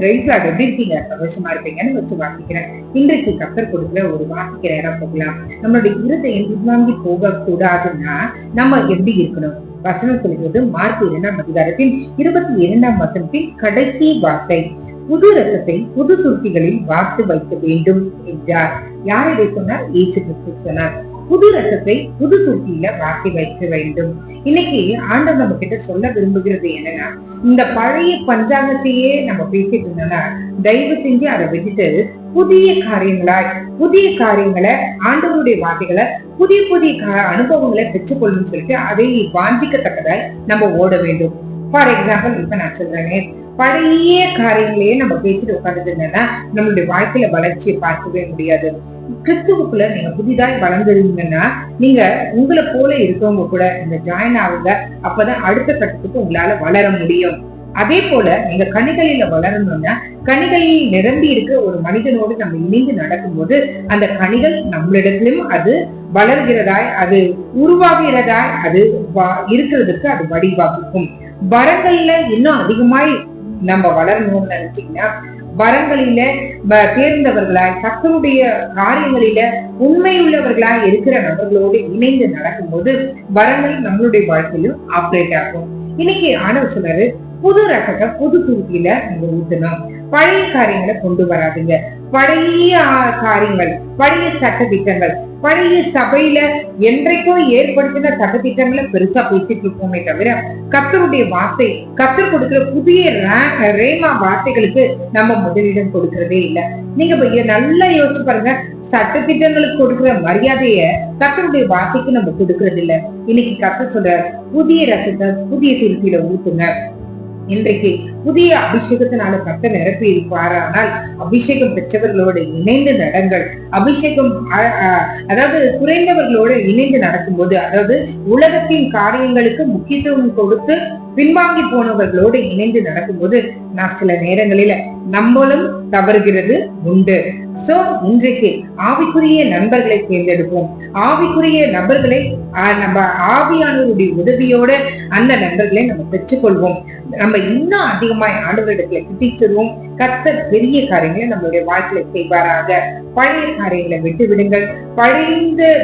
எப்படி இருக்கீங்க? சந்தோஷமா இருப்பீங்கன்னு வச்சு வாசிக்கிறேன். இன்றைக்கு கர்த்தர் கொடுக்கிற ஒரு வாசிக்கிற நேரம் போகலாம். நம்மளுடைய இருதயம் பின்வாங்கி போக கூடாதுன்னா நம்ம எப்படி இருக்கணும்? வசனம் சொல்கிறது மார்க் 2ஆம் அதிகாரத்தின் 22ஆம் வசனத்தின் கடைசி வார்த்தை, புது ரசத்தை புது துருத்திகளில் வார்த்து வைக்க வேண்டும் என்றார். யார் இதை சொன்னார்? இயேசு கிறிஸ்து சொன்னார். புது ரசத்தை புது துருத்தியில வார்த்தி வைக்க வேண்டும். இன்னைக்கு ஆண்டவர் நம்ம கிட்ட சொல்ல விரும்புகிறது என்னன்னா, இந்த பழைய பஞ்சாங்கத்தையே நம்ம பேசிட்டு இருந்தோம்னா தயவு செஞ்சு அதை விட்டுட்டு புதிய காரியங்களை ஆண்டவருடைய வார்த்தைகளை புதிய அனுபவங்களை பெற்றுக்கொள்ளணும்னு சொல்லிட்டு அதை வாஞ்சிக்கத்தக்கதாய் நம்ம ஓட வேண்டும். ஃபார் எக்ஸாம்பிள், இப்ப நான் சொல்றேன், பழைய காரியங்களையே நம்ம பேசிட்டு உட்காந்துட்டு இருந்தோம்னா நம்மளுடைய வாழ்க்கையில வளர்ச்சியை பார்க்கவே முடியாது. கிறிஸ்துவுக்குள்ள நீங்க புதிதாய் வளர்ந்துருந்தீங்கன்னா நீங்க உங்களை போல இருக்கவங்க கூட இந்த ஜாயின் ஆகுங்க. அப்பதான் அடுத்த கட்டத்துக்கு உங்களால வளர முடியும். அதே போல நீங்க கனிகளில வளரணும்னா கனிகளில் நிரம்பி இருக்க ஒரு மனிதனோடு நம்ம இணைந்து நடக்கும் போது அந்த கனிகள் நம்மளிடத்திலும் அது வளர்கிறதாய், அது உருவாகிறதாய், அது இருக்கிறதுக்கு அது வடிவாக்கும். வரங்கள்ல இன்னும் அதிகமாய் நம்ம வளரணும்னு நினைச்சீங்கன்னா வரங்களில தேர்ந்தவர்களாய் கர்த்தருடைய காரியங்களில உண்மையுள்ளவர்களாய் இருக்கிற நபர்களோடு இணைந்து நடக்கும் போது வரங்கள் நம்மளுடைய வாழ்க்கையிலும் ஆப்ரேட் ஆகும். இன்னைக்கு ஆண்டவர் சொல்றாரு, புது ரசத்தை புது துருத்தியில நீங்க ஊத்தணும். பழைய காரியங்களை கொண்டு வராதுங்க. பழைய காரியங்கள், பழைய சட்ட திட்டங்கள், பழைய சபையில என்றைக்கோ ஏற்படுத்தின சட்ட திட்டங்களை பெருசா பேசிட்டு இருப்போமே தவிர கர்த்தருடைய வார்த்தை, கர்த்தர் கொடுக்கிற புதிய ரேமா வார்த்தைகளுக்கு நம்ம முதலிடம் கொடுக்கறதே இல்லை. நீங்க நல்லா யோசிச்சு பாருங்க, சட்ட திட்டங்களுக்கு கொடுக்கிற மரியாதைய கர்த்தருடைய வார்த்தைக்கு நம்ம கொடுக்கறது இல்ல. இன்னைக்கு கர்த்தர் சொல்ற புதிய ரசத்தை புதிய துருத்தியில ஊத்துங்க. இன்றைக்கு புதிய அபிஷேகத்தினால கர்த்தர் நிரப்பி இருப்பார். ஆனால் அபிஷேகம் பெற்றவர்களோடு இணைந்து நடங்கள். அபிஷேகம் அதாவது குறைந்தவர்களோடு இணைந்து நடக்கும் போது, அதாவது உலகத்தின் காரியங்களுக்கு முக்கியத்துவம் கொடுத்து பின்வாங்கி போனவர்களோடு இணைந்து நடக்கும்போது நான் சில நேரங்களில நம்மளும் தவறுகிறது உண்டு. சோ இன்றைக்கு ஆவிக்குரிய நண்பர்களை தேர்ந்தெடுப்போம். ஆவிக்குரிய நபர்களை நம்ம ஆவியானவருடைய உதவியோட அந்த நண்பர்களை நம்ம பெற்றுக்கொள்வோம். நம்ம இன்னும் அதிகமாய் ஆண்டவரிடத்துல கிட்டிச்சிருவோம். கர்த்தர் பெரிய காரியங்களை நம்மளுடைய வாழ்க்கையில செய்வாராக. பழைய காரியங்களை விட்டு விடுங்கள்.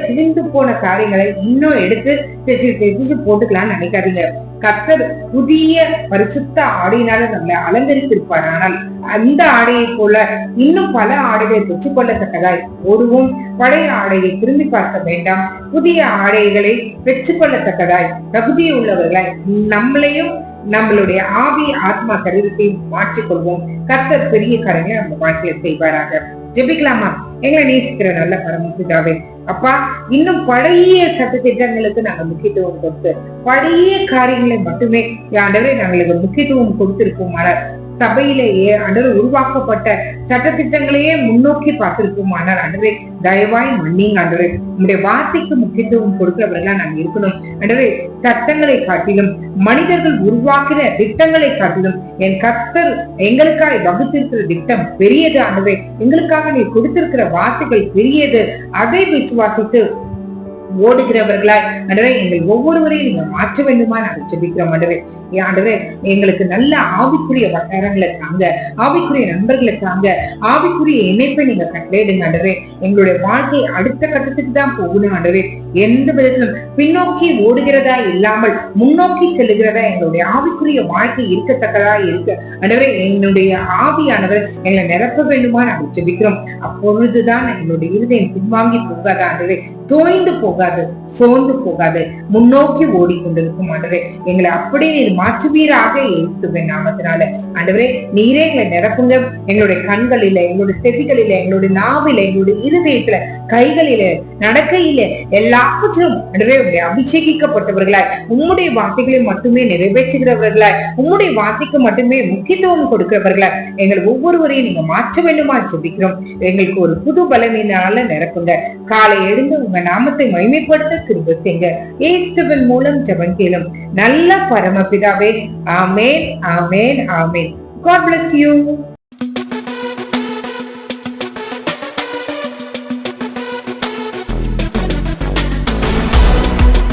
கிழிந்து போன காரியங்களை இன்னும் எடுத்து தெரிஞ்சு போட்டுக்கலாம்னு நினைக்காதீங்க. கர்த்தர் புதிய பரிசுத்த ஆடையினால நம்மளை அலங்கரித்திருப்பார். ஆனால் அந்த ஆடையை போல இன்னும் பல ஆடைகளை பெற்றுக்கொள்ளத்தக்கதாய் ஓடுவோம். பழைய ஆடையை திரும்பி பார்க்க வேண்டாம். புதிய ஆடைகளை பெற்றுக்கொள்ளத்தக்கதாய் தகுதியுள்ளவர்களாய் நம்மளையும் நம்மளுடைய ஆவி ஆத்மா சரீரத்தையும் மாற்றிக்கொள்வோம். கர்த்தர் பெரிய காரியங்களை நம்ம வாழ்க்கையில செய்வாராக. ஜெபிக்கலாமா? எங்களை நேசிக்கிற நல்ல பரமபிதாவே, அப்பா, இன்னும் பழைய சட்ட திட்டங்களுக்கு நாங்க முக்கியத்துவம் கொடுத்து பழைய காரியங்களை மட்டுமே ஆண்டவரே நாங்களுக்கு முக்கியத்துவம் கொடுத்திருப்போமானால், சபையிலேயே ஆண்டவர் உருவாக்கப்பட்ட சட்ட திட்டங்களையே முன்னோக்கி பார்த்திருப்போமானால் ஆண்டவரே தயவாய் மன்னிங்க ஆண்டவரே. உங்களுடைய வார்த்தைக்கு முக்கியத்துவம் கொடுக்கிறவர்களா நாங்க இருக்கணும் ஆண்டவரே. சட்டங்களை காட்டிலும் மனிதர்கள் உருவாக்குற திட்டங்களை காட்டிலும் என் கர்த்தர் எங்களுக்காக வகுத்திருக்கிற திட்டம் பெரியது ஆண்டவரே. எங்களுக்காக நீ கொடுத்திருக்கிற வார்த்தைகள் பெரியது. அதை விசுவாசித்து ஓடுகிறவர்களாய் ஆண்டவரே எங்கள் ஒவ்வொருவரையும் நீங்க மாற்ற வேண்டுமா நாங்கள் ஜெபிக்கிறோம் ஆண்டவரே. ஆண்டவரே எங்களுக்கு நல்ல ஆவிக்குரிய வட்டாரங்களை தாங்க, ஆவிக்குரிய நண்பர்களை தாங்க, ஆவிக்குரிய இணைப்பை நீங்க கட்டளையிடுங்க ஆண்டவரே. எங்களுடைய வாழ்க்கை அடுத்த கட்டத்துக்கு தான் போகணும் ஆண்டவரே. எந்த விதத்திலும் பின்னோக்கி ஓடுகிறதா இல்லாமல் முன்னோக்கி செல்லுகிறதா எங்களுடைய ஆவிக்குரிய வாழ்க்கை இருக்கத்தக்கதா இருக்கு ஆண்டவரே. என்னுடைய ஆவியானவர் எங்களை நிரப்ப வேண்டுமா நாங்கள் ஜெபிக்கிறோம். அப்பொழுதுதான் எங்களுடைய இருதயம் பின்வாங்கி போகாத ஆண்டவரே, தோய்ந்து போகாது, சோர்ந்து போகாது, முன்னோக்கி ஓடிக்கொண்டிருக்கும் ஆண்டவரே. எங்களை அப்படியே நீர் மாற்றுவீராக இயேசுவின் நாமத்தினால ஆண்டவரே. நீரே எங்களை நிரப்புங்க. எங்களுடைய கண்களில, எங்களுடைய செவிகளில, எங்களுடைய நாவில, எங்களுடைய இருதயத்துல, கைகளில, நடக்கையில எல்லாவற்றும் ஆண்டவரே உங்களுடைய அபிஷேகிக்கப்பட்டவர்களாய் உம்முடைய வார்த்தைகளை மட்டுமே நிறைவேற்றுகிறவர்களாய் உம்முடைய வார்த்தைக்கு மட்டுமே முக்கியத்துவம் கொடுக்கிறவர்களாய் எங்கள் ஒவ்வொருவரையும் நீங்க மாற்ற வேண்டுமா ஜெபிக்கிறோம். எங்களுக்கு ஒரு புது பலனினால நிரப்புங்க. காலை எழுந்து உங்க நாமத்தை மகிமைப்படுத்த கிருபை செய்யுங்க. இயேசுவின் மூலம் ஜெபம் கேளும் நல்ல பரமபிதாவே. ஆமென், ஆமென், ஆமென். God bless you.